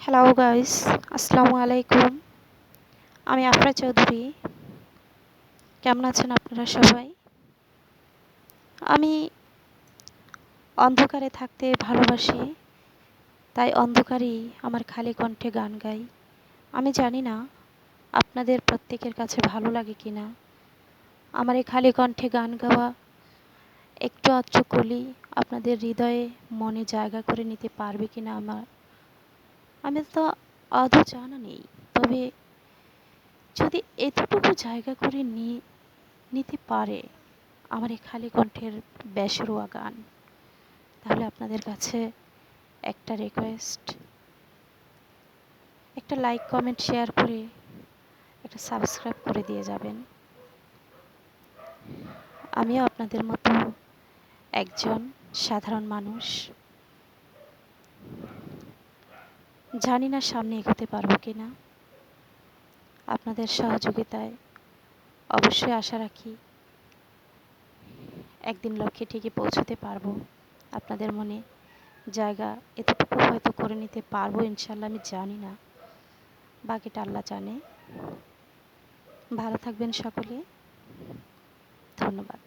Hello guys, আসসালামু আলাইকুম। আমি আফরা চৌধুরী। কেমন আছেন আপনারা সবাই? আমি অন্ধকারে থাকতে ভালোবাসি, তাই অন্ধকারেই আমার খালি কণ্ঠে গান গাই। আমি জানি না আপনাদের প্রত্যেকের কাছে ভালো লাগে কি না। আমার এই খালি কণ্ঠে গান গাওয়া একটু আধটু কলি আপনাদের হৃদয়ে মনে জায়গা করে নিতে পারবে কি না আমি তো আদৌ জানা নেই। তবে যদি এতটুকু জায়গা করে নিতে পারে আমার এই খালি কণ্ঠের বেসুরোয়া গান, তাহলে আপনাদের কাছে একটা রিকোয়েস্ট, একটা লাইক কমেন্ট শেয়ার করে একটা সাবস্ক্রাইব করে দিয়ে যাবেন। আমিও আপনাদের মতো একজন সাধারণ মানুষ। জানি না সামনে এগোতে পারবো কি না। আপনাদের সহযোগিতায় অবশ্যই আশা রাখি একদিন লক্ষ্যে ঠিকই পৌঁছতে পারবো। আপনাদের মনে জায়গা এতটুকু হয়তো করে নিতে পারবো ইনশাল্লাহ, আমি জানি না, বাকিটা আল্লাহ জানে। ভালো থাকবেন সকলে। ধন্যবাদ।